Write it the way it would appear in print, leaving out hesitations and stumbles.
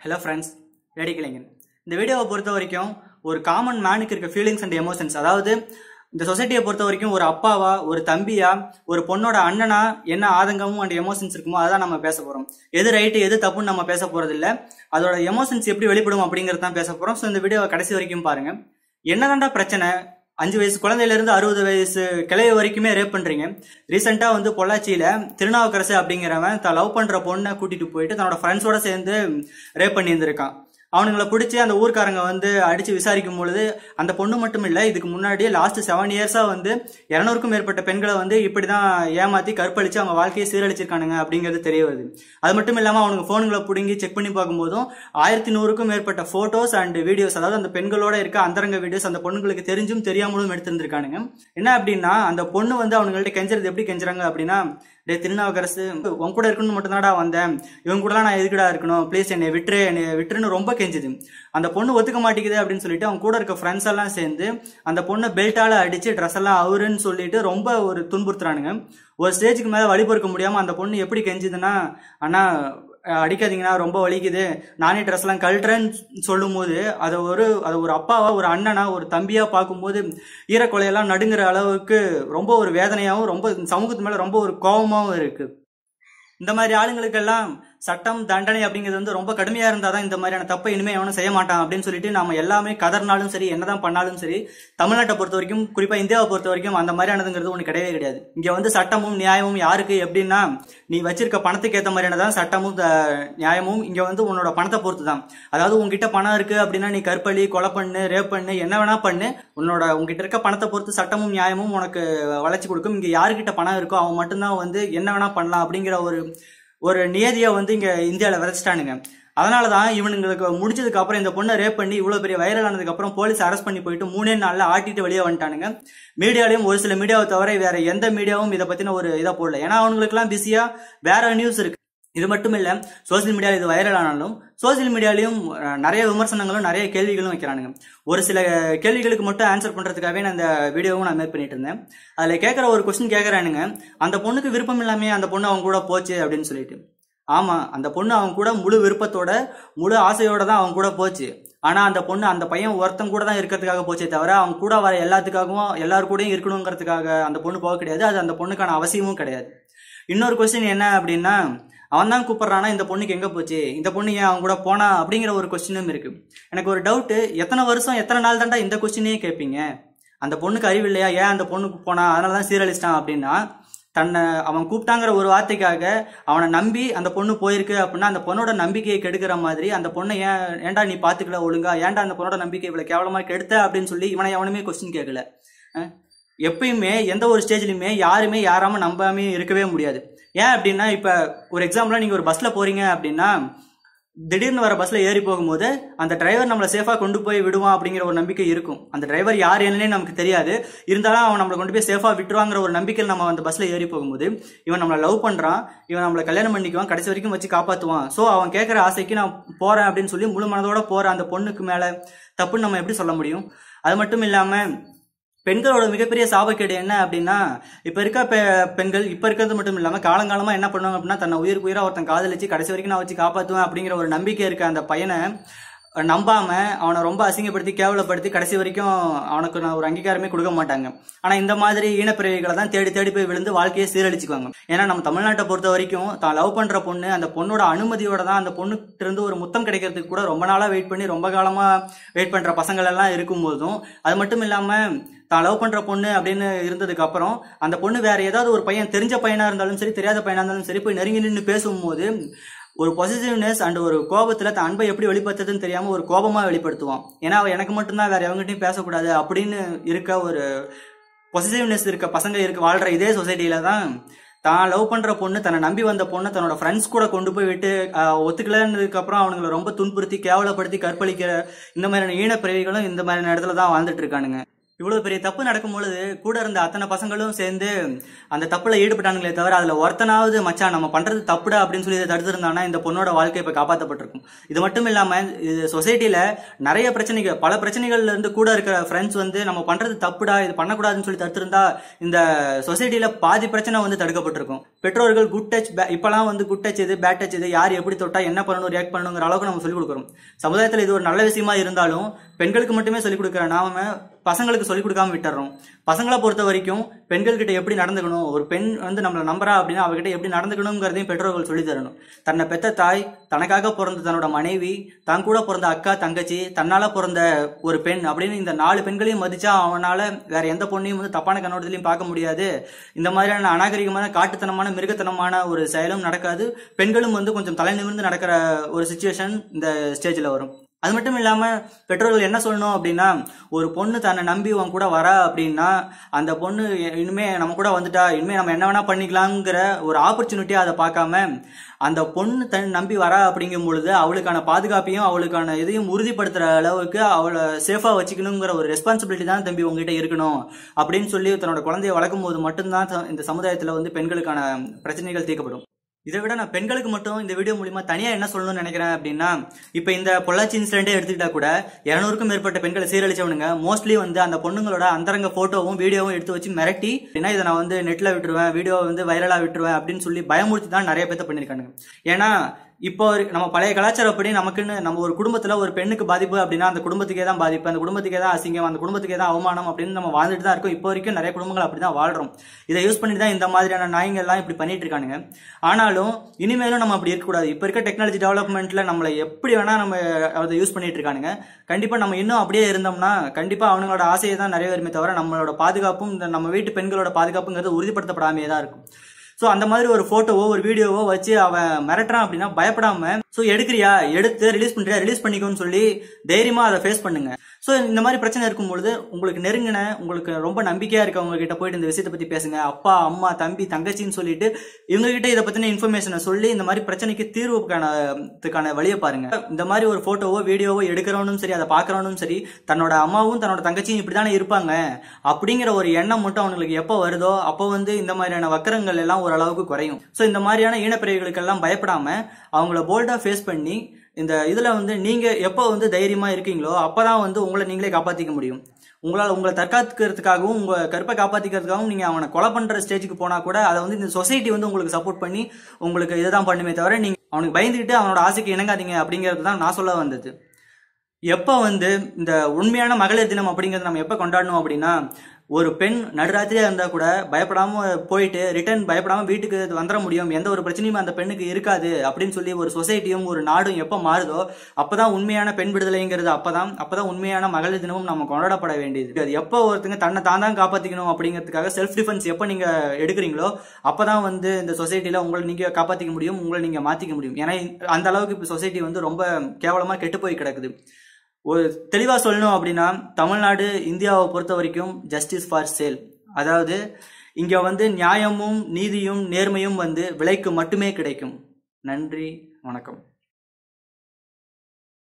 Hello friends, ready கிளைங்கன். இந்த வீடியோவை பொறுத்த வரைக்கும் ஒரு காமன் மேனுக்கு இருக்க ஃபீலிங்ஸ் அண்ட் எமோஷன்ஸ், அதாவது இந்த சொசைட்டியை பொறுத்த வரைக்கும் ஒரு அப்பாவா, ஒரு தம்பியா, ஒரு பொண்ணோட அண்ணனா என்ன ஆதங்கமும் அண்ட் எமோஷன்ஸ் இருக்குமோ அதான் நம்ம பேச போறோம். எது ரைட்டு எது தப்புன்னு நம்ம பேச போறது இல்ல, அதோட எமோஷன்ஸ் எப்படி வெளிப்படும் அப்படிங்கறது தான் பேச போறோம். ஸோ இந்த வீடியோவை கடைசி வரைக்கும் பாருங்க. என்னதான்டா பிரச்சனை? 5 வயசு குழந்தையில இருந்து 60 வயசு கிளைய வரைக்குமே ரேப் பண்றீங்க. ரீசெண்டா பொள்ளாச்சியில திருநாவுக்கரசு அப்படிங்கிறவன் தான் லவ் பண்ற பொண்ணை கூட்டிட்டு போயிட்டு தன்னோட ஃப்ரெண்ட்ஸோட சேர்ந்து ரேப் பண்ணி இருந்திருக்கான். அவனுங்களை பிடிச்சி அந்த ஊர்க்காரங்க அடிச்சு விசாரிக்கும் பொழுது அந்த பொண்ணு மட்டும் இல்ல, இதுக்கு முன்னாடி லாஸ்ட் 7 இயர்ஸா 200க்கும் மேற்பட்ட பெண்களை இப்படிதான் ஏமாத்தி கற்பழிச்சு அவங்க வாழ்க்கையை சீரழிச்சிருக்கானுங்க அப்படிங்கிறது தெரிய வருது. அது மட்டும் இல்லாம அவனுக்கு போன்களை பிடுங்கி செக் பண்ணி பார்க்கும்போதும் 1100க்கும் மேற்பட்ட போட்டோஸ் அண்ட் வீடியோஸ், அதாவது அந்த பெண்களோட இருக்க அந்தரங்க வீடியோஸ் அந்த பொண்ணுங்களுக்கு தெரிஞ்சும் தெரியாமலும் எடுத்திருந்திருக்கானுங்க. என்ன அப்படின்னா, அந்த பொண்ணு அவங்கள்ட்ட கெஞ்சறது எப்படி கெஞ்சுறாங்க அப்படின்னா, டே திருநாவுக்கரசு, உன் கூட இருக்கணும்னு மட்டும்தான்டா வந்தேன், இவங்க கூட நான் எதுக்குடா இருக்கணும், ப்ளீஸ் என்னை விட்டுருன்னு ரொம்ப கெஞ்சுது. அந்த பொண்ணு ஒத்துக்க மாட்டேங்குது அப்படின்னு சொல்லிட்டு அவங்க கூட இருக்க ஃப்ரெண்ட்ஸ் எல்லாம் சேர்ந்து அந்த பொண்ணை பெல்ட்டால அடிச்சு ட்ரெஸ் எல்லாம் அவருன்னு சொல்லிட்டு ரொம்ப துன்புறுத்துறானுங்க. ஒரு ஸ்டேஜுக்கு மேல வழி பொறுக்க முடியாம அந்த பொண்ணு எப்படி கெஞ்சுதுன்னா, ஆனா அடிக்காதீங்கன்னா ரொம்ப வலிக்குது, நானே ட்ரெஸ் எல்லாம் கழட்டுறேன்னு சொல்லும் போது அதை ஒரு அப்பாவா, ஒரு அண்ணனா, ஒரு தம்பியா பார்க்கும்போது ஈரக்கொலையெல்லாம் நடுங்கிற அளவுக்கு ரொம்ப ஒரு வேதனையாகவும் ரொம்ப சமூகத்து மேல ரொம்ப ஒரு கோபமாகவும் இருக்கு. இந்த மாதிரி ஆளுங்களுக்கெல்லாம் சட்டம் தண்டனை அப்படிங்கிறது ரொம்ப கடுமையா இருந்தாதான் இந்த மாதிரியான தப்பை இனிமே எவனும் செய்ய மாட்டான் அப்படின்னு சொல்லிட்டு நாம எல்லாமே கதர்னாலும் சரி, என்னதான் பண்ணாலும் சரி, தமிழ்நாட்டை பொறுத்த வரைக்கும், குறிப்பா இந்தியாவை பொறுத்த வரைக்கும் அந்த மாதிரியானதுங்கிறது ஒண்ணு கிடையவே கிடையாது. இங்க சட்டமும் நியாயமும் யாருக்கு எப்படின்னா, நீ வச்சிருக்க பணத்துக்கு ஏற்ற மாதிரியானதான் சட்டமும் நியாயமும். இங்க உன்னோட பணத்தை பொறுத்து தான். அதாவது உங்ககிட்ட பணம் இருக்கு அப்படின்னா நீ கற்பழி, கொலை பண்ணு, ரேப் பண்ணு, என்ன வேணா பண்ணு, உங்ககிட்ட இருக்க பணத்தை பொறுத்து சட்டமும் நியாயமும் உனக்கு வளர்ச்சி கொடுக்கும். இங்க யாருக்கிட்ட பணம் இருக்கோ அவன் மட்டும்தான் என்ன வேணா பண்ணலாம் அப்படிங்கிற ஒரு நியதியை இங்க இந்தியாவில விதைச்சிட்டானுங்க. அதனாலதான் இவனுங்களுக்கு முடிச்சதுக்கு அப்புறம் இந்த பொண்ணை ரேப் பண்ணி இவ்வளவு பெரிய வைரல் ஆனதுக்கு அப்புறம் போலீஸ் அரெஸ்ட் பண்ணி போயிட்டு 3 நாள்ல ஆட்டிட்டு வெளியே வந்துட்டானுங்க. மீடியாலையும் ஒரு சில மீடியாவை தவிர வேற எந்த மீடியாவும் இதை பத்தின ஒரு இதை போடல. ஏன்னா அவங்களுக்கு எல்லாம் பிஸியா வேற நியூஸ் இருக்கு. இது மட்டும் இல்ல, சோசியல் மீடியால இது வைரல் ஆனாலும் சோசியல் மீடியாலையும் நிறைய விமர்சனங்களும் நிறைய கேள்விகளும் வைக்கிறானுங்க. ஒரு சில கேள்விகளுக்கு மட்டும் ஆன்சர் பண்றதுக்காகவே நான் இந்த வீடியோவும் நான் மேக் பண்ணிட்டு இருந்தேன். அதுல கேட்கிற ஒரு கொஸ்டின் கேட்கறானுங்க, அந்த பொண்ணுக்கு விருப்பம் இல்லாமே அந்த பொண்ணு அவங்க கூட போச்சு அப்படின்னு சொல்லிட்டு. ஆமா, அந்த பொண்ணு அவங்க கூட முழு விருப்பத்தோட முழு ஆசையோட தான் அவங்க கூட போச்சு. ஆனா அந்த பொண்ணு அந்த பையன் ஒருத்தன் கூட தான் இருக்கிறதுக்காக போச்சே தவிர அவங்க கூட வர எல்லாத்துக்காகவும் எல்லாரு கூடயும் இருக்கணுங்கிறதுக்காக அந்த பொண்ணு போக கிடையாது. அது அந்த பொண்ணுக்கான அவசியமும் கிடையாது. இன்னொரு கொஸ்டின் என்ன அப்படின்னா, அவன் தான் கூப்பிடுறானா இந்த பொண்ணுக்கு எங்க போச்சு, இந்த பொண்ணு ஏன் அவங்க கூட போனா அப்படிங்கிற ஒரு கொஸ்டினும் இருக்கு. எனக்கு ஒரு டவுட், எத்தனை வருஷம் எத்தனை நாள் தான்டா இந்த கொஸ்டினே கேட்பீங்க? அந்த பொண்ணுக்கு அறிவு இல்லையா? ஏன் அந்த பொண்ணுக்கு போனா, அதனாலதான் சீரழிச்சிட்டான் அப்படின்னா, தன்னை அவன் கூப்பிட்டாங்கிற ஒரு வார்த்தைக்காக அவனை நம்பி அந்த பொண்ணு போயிருக்கு அப்படின்னா அந்த பொண்ணோட நம்பிக்கையை கெடுக்கிற மாதிரி அந்த பொண்ணை ஏன்டா நீ பாத்துக்கல ஒழுங்கா, ஏன்டா அந்த பொண்ணோட நம்பிக்கை இவ்வளவு கேவலமா கெடுத்த அப்படின்னு சொல்லி இவனை எவனுமே கொஸ்டின் கேட்கல. எப்பயுமே எந்த ஒரு ஸ்டேஜ்லயுமே யாருமே யாராம நம்பாமே இருக்கவே முடியாது. ஏன் அப்படின்னா, இப்ப ஒரு எக்ஸாம்பிளா நீங்க ஒரு பஸ்ல போறீங்க அப்படின்னா, திடீர்னு வர பஸ்ல ஏறி போகும்போது அந்த டிரைவர் நம்மளை சேஃபா கொண்டு போய் விடுவான் அப்படிங்கிற ஒரு நம்பிக்கை இருக்கும். அந்த டிரைவர் யார் என்னன்னே நமக்கு தெரியாது, இருந்தாலும் அவன் நம்மளை கொண்டு போய் சேஃபா விட்டுருவாங்கிற ஒரு நம்பிக்கையில் நம்ம அந்த பஸ்ல ஏறி போகும்போது, இவன் நம்மளை லவ் பண்றான், இவன் நம்மளை கல்யாணம் பண்ணிக்குவான், கடைசி வரைக்கும் வச்சு காப்பாத்துவான், சோ அவன் கேட்கிற ஆசைக்கு நான் போறேன் அப்படின்னு சொல்லி முழு மனதோட போற அந்த பொண்ணுக்கு மேல தப்புன்னு நம்ம எப்படி சொல்ல முடியும்? அது மட்டும் இல்லாம பெண்களோட மிகப்பெரிய சாபக்கேடு என்ன அப்படின்னா, இப்ப இருக்க பெண்கள் இப்ப இருக்கிறது மட்டும் இல்லாம காலங்காலமா என்ன பண்ணுவாங்க அப்படின்னா, தன்னை உயிரா ஒருத்தன் காதலிச்சு கடைசி வரைக்கும் நான் வச்சு காப்பாத்துவேன் அப்படிங்கிற ஒரு நம்பிக்கை இருக்க அந்த பையனை நம்பாம அவனை ரொம்ப அசிங்கப்படுத்தி கேவலப்படுத்தி கடைசி வரைக்கும் அவனுக்கு நான் ஒரு அங்கீகாரமே கொடுக்க மாட்டாங்க. ஆனா இந்த மாதிரி ஈனப்பிறவிகளை தான் தேடி தேடி போய் விழுந்து வாழ்க்கையை சீரழிச்சுக்குவாங்க. ஏன்னா நம்ம தமிழ்நாட்டை பொறுத்த வரைக்கும் தான் லவ் பண்ற பொண்ணு அந்த பொண்ணோட அனுமதியோட தான் அந்த பொண்ணுகிட்ட இருந்து ஒரு முத்தம் கிடைக்கிறதுக்கு கூட ரொம்ப நாளா வெயிட் பண்ணி ரொம்ப காலமா வெயிட் பண்ற பசங்கள் எல்லாம் இருக்கும் போதும், அது மட்டும் இல்லாம தான் லவ் பண்ற பொண்ணு அப்படின்னு இருந்ததுக்கு அப்புறம் அந்த பொண்ணு வேற ஏதாவது ஒரு பையன், தெரிஞ்ச பையனா இருந்தாலும் சரி தெரியாத பையனா இருந்தாலும் சரி, போய் நெருங்கி நின்று பேசும்போது ஒரு பொசிட்டிவ்னஸ் அண்ட் ஒரு கோபத்துல தன் அன்பை எப்படி வெளிப்படுத்துறதுன்னு தெரியாம ஒரு கோபமா வெளிப்படுத்துவான். ஏன்னா அவ எனக்கு மட்டும்தான், வேற எவங்கிட்டையும் பேசக்கூடாது அப்படின்னு இருக்க ஒரு பொசிட்டிவ்னஸ் இருக்க பசங்க வாழ்ற இதே சொசைட்டில தான் தான் லவ் பண்ற பொண்ணு, தன்னை நம்பி வந்த பொண்ணு தன்னோட ஃப்ரெண்ட்ஸ் கூட கொண்டு போய் விட்டு ஒத்துக்கலன்னதுக்கு அப்புறம் அவனுங்களை ரொம்ப துன்புறுத்தி கேவலப்படுத்தி கற்பழிக்கிற இந்த மாதிரியான ஈனப்பிறவிகளும் இந்த மாதிரியான இடத்துல தான் வாழ்ந்துட்டு இருக்கானுங்க. இவ்வளவு பெரிய தப்பு நடக்கும் பொழுது கூட இருந்த அத்தனை பசங்களும் சேர்ந்து அந்த தப்புல ஈடுபட்டானுங்களே தவிர அதுல ஒருத்தனாவது மச்சான் நம்ம பண்றது தப்புடா அப்படின்னு சொல்லி தடுத்திருந்தானா இந்த பொண்ணோட வாழ்க்கை இப்ப காப்பாற்றப்பட்டிருக்கும். இது மட்டும் இல்லாம இது சொசைட்டில நிறைய பிரச்சனைகள், பல பிரச்சனைகள்ல இருந்து கூட இருக்கிற ஃப்ரெண்ட்ஸ் வந்து நம்ம பண்றது தப்புடா, இது பண்ணக்கூடாதுன்னு சொல்லி தடுத்திருந்தா இந்த சொசைட்டில பாதி பிரச்சனை வந்து தடுக்கப்பட்டிருக்கும். பெற்றோர்கள் குட் டச், இப்பெல்லாம் வந்து குட் டச் இது, பேட் டச் இது, யார் எப்படி தொட்டா என்ன பண்ணணும், ரியாக்ட் பண்ணணுங்கிற அளவுக்கு நம்ம சொல்லிக் கொடுக்குறோம். சமுதாயத்தில் இது ஒரு நல்ல விஷயமா இருந்தாலும் பெண்களுக்கு மட்டுமே சொல்லிக் கொடுக்குற நாம பசங்களுக்கு சொல்லிக் கொடுக்காம விட்டுறோம். பசங்களை பொறுத்த வரைக்கும் பெண்கள் கிட்ட எப்படி நடந்துக்கணும், ஒரு பெண் வந்து நம்மளை நம்புறா அப்படின்னா அவகிட்ட எப்படி நடந்துக்கணுங்கிறதையும் பெற்றோர்கள் சொல்லி தரணும். தன்னை பெத்த தாய், தனக்காக பிறந்த தன்னோட மனைவி, தான் கூட பிறந்த அக்கா தங்கச்சி, தன்னால பிறந்த ஒரு பெண் அப்படின்னு இந்த 4 பெண்களையும் மதிச்சா அவனால வேற எந்த பொண்ணையும் வந்து தப்பான கண்ணோட்டத்திலையும் பார்க்க முடியாது. இந்த மாதிரியான அநாகரிகமான காட்டுத்தனமான மிருகத்தனமான ஒரு செயலும் நடக்காது. பெண்களும் வந்து கொஞ்சம் தலை நிமிர்ந்து நடக்கிற ஒரு சிச்சுவேஷன் இந்த ஸ்டேஜ்ல வரும். அது மட்டும் இல்லாம பெற்றோர்கள் என்ன சொல்லணும் அப்படின்னா, ஒரு பொண்ணு தன்னை நம்பி உன் கூட வரா அப்படின்னா அந்த பொண்ணு இனிமே நம்ம கூட வந்துட்டா இனிமே நம்ம என்ன வேணா பண்ணிக்கலாங்கிற ஒரு ஆப்பர்ச்சுனிட்டியா அதை பார்க்காம அந்த பொண்ணு தன் நம்பி வரா அப்படிங்கும் பொழுது அவளுக்கான பாதுகாப்பையும் அவளுக்கான இதையும் உறுதிப்படுத்துற அளவுக்கு அவளை சேஃபா வச்சுக்கணுங்கிற ஒரு ரெஸ்பான்சிபிலிட்டி தான் தம்பி உங்ககிட்ட இருக்கணும் அப்படின்னு சொல்லி தன்னோட குழந்தைய வளர்க்கும் போது மட்டும்தான் இந்த சமுதாயத்துல வந்து பெண்களுக்கான பிரச்சனைகள் தீர்க்கப்படும். இதை விட நான் பெண்களுக்கு மட்டும் இந்த வீடியோ மூலியமா தனியா என்ன சொல்லணும்னு நினைக்கிறேன் அப்படின்னா, இப்ப இந்த பொள்ளாச்சி இன்சிடென்ட்டே எடுத்துக்கிட்டா கூட 200க்கும் மேற்பட்ட பெண்களை சீரழிச்சவனுங்க மோஸ்ட்லி வந்து அந்த பொண்ணுங்களோட அந்தரங்க போட்டோவும் வீடியோவும் எடுத்து வச்சு மிரட்டி அப்படின்னா இதை நான் வந்து நெட்ல விட்டுருவேன், வீடியோ வந்து வைரலா விட்டுருவேன் அப்படின்னு சொல்லி பயமுறுத்தி தான் நிறைய பேர்த்த பண்ணிருக்காங்க. ஏன்னா இப்போ நம்ம பழைய கலாச்சாரப்படி நமக்குன்னு நம்ம ஒரு குடும்பத்துல ஒரு பெண்ணுக்கு பாதிப்பு அப்படின்னா அந்த குடும்பத்துக்கே தான் பாதிப்பு, அந்த குடும்பத்துக்கே தான் அசிங்கம், அந்த குடும்பத்துக்கே தான் அவமானம் அப்படின்னு நம்ம வாழ்ந்துட்டு தான் இருக்கோம். இப்போ வரைக்கும் நிறைய குடும்பங்கள் அப்படிதான் வாழ்றோம். இதை யூஸ் பண்ணி தான் இந்த மாதிரியான நாய்கள் எல்லாம் இப்படி பண்ணிட்டு இருக்கானுங்க. ஆனாலும் இனிமேலும் நம்ம அப்படி இருக்கக்கூடாது. இப்ப இருக்க டெக்னாலஜி டெவலப்மெண்ட்ல நம்மளை எப்படி வேணா நம்ம அதை யூஸ் பண்ணிட்டு இருக்கானுங்க. கண்டிப்பா நம்ம இன்னும் அப்படியே இருந்தோம்னா கண்டிப்பா அவங்களோட ஆசையை தான் நிறைவேறுமே தவிர நம்மளோட பாதுகாப்பும் இந்த நம்ம வீட்டு பெண்களோட பாதுகாப்புங்கிறது உறுதிப்படுத்தப்படாமே தான் இருக்கும். சோ அந்த மாதிரி ஒரு போட்டோவோ ஒரு வீடியோவோ வச்சு அவன் மிரட்டுறான் அப்படின்னா பயப்படாம சோ எடுக்கிறியா, எடுத்து ரிலீஸ் பண்றியா, ரிலீஸ் பண்ணிக்கோன்னு சொல்லி தைரியமா அதை ஃபேஸ் பண்ணுங்க. சோ இந்த மாதிரி பிரச்சனை இருக்கும்பொழுது உங்களுக்கு நெருங்கின, உங்களுக்கு ரொம்ப நம்பிக்கையா இருக்கவங்க கிட்ட போயிட்டு இந்த விஷயத்தை பத்தி பேசுங்க. அப்பா, அம்மா, தம்பி, தங்கச்சின்னு சொல்லிட்டு இவங்க கிட்ட இதை பத்தின இன்ஃபர்மேஷனை சொல்லி இந்த மாதிரி பிரச்சனைக்கு தீர்வுக்கான வழியை பாருங்க. இந்த மாதிரி ஒரு போட்டோவோ வீடியோவோ எடுக்கிறவனும் சரி, அதை பாக்குறவனும் சரி, தன்னோட அம்மாவும் தன்னோட தங்கச்சியும் இப்படித்தானே இருப்பாங்க அப்படிங்கிற ஒரு எண்ணம் மட்டும் அவங்களுக்கு எப்போ வருதோ அப்போ வந்து இந்த மாதிரியான வக்கரங்கள் எல்லாம் ஓரளவுக்கு குறையும். சோ இந்த மாதிரியான ஈனப்பிரிவுகளுக்கு எல்லாம் பயப்படாம அவங்கள போல்டா ஃபேஸ் பண்ணி இந்த இதுல வந்து நீங்க எப்போ வந்து தைரியமா இருக்கீங்களோ அப்பதான் வந்து உங்களை நீங்களே காப்பாத்திக்க முடியும். உங்களை தற்காத்துக்கிறதுக்காகவும் உங்க கருப்பை காப்பாத்திக்கிறதுக்காகவும் நீங்க அவனை கொலை பண்ற ஸ்டேஜுக்கு போனா கூட அதை வந்து இந்த சொசைட்டி வந்து உங்களுக்கு சப்போர்ட் பண்ணி உங்களுக்கு இதுதான் பண்ணுமே தவிர நீங்க அவனுக்கு பயந்துக்கிட்டு அவனோட ஆசைக்கு இணங்காதீங்க அப்படிங்கிறது தான் நான் சொல்ல வந்தது. எப்போ வந்து இந்த உண்மையான மகளிர் தினம் அப்படிங்கறது நம்ம எப்ப கொண்டாடணும் அப்படின்னா, ஒரு பெண் நடுராத்திரியா இருந்தா கூட பயப்படாம போயிட்டு ரிட்டர்ன் பயப்படாம வீட்டுக்கு வந்துட முடியும், எந்த ஒரு பிரச்சனையும் அந்த பெண்ணுக்கு இருக்காது அப்படின்னு சொல்லி ஒரு சொசைட்டியும் ஒரு நாடும் எப்ப மாறுதோ அப்பதான் உண்மையான பெண் விடுதலைங்கிறது, அப்பதான் உண்மையான மகளிர் தினமும் நம்ம கொண்டாடப்பட வேண்டியது. அது எப்போ ஒருத்தங்க தன்னை தான் காப்பாத்திக்கணும் அப்படிங்கிறதுக்காக செல்ஃப் டிஃபென்ஸ் எப்ப நீங்க எடுக்கிறீங்களோ அப்பதான் வந்து இந்த சொசைட்டில உங்களை நீங்க காப்பாத்திக்க முடியும், உங்களை நீங்க மாத்திக்க முடியும். ஏன்னா அந்த அளவுக்கு இப்ப சொசைட்டி வந்து ரொம்ப கேவலமா கெட்டு போய் கிடக்குது. ஒரு தெளிவா சொல்லணும் அப்படின்னா தமிழ்நாடு இந்தியாவை பொறுத்த வரைக்கும் ஜஸ்டிஸ் ஃபார் சேல், அதாவது இங்க வந்து நியாயமும் நீதியும் நேர்மையும் வந்து விலைக்கு மட்டுமே கிடைக்கும். நன்றி, வணக்கம்.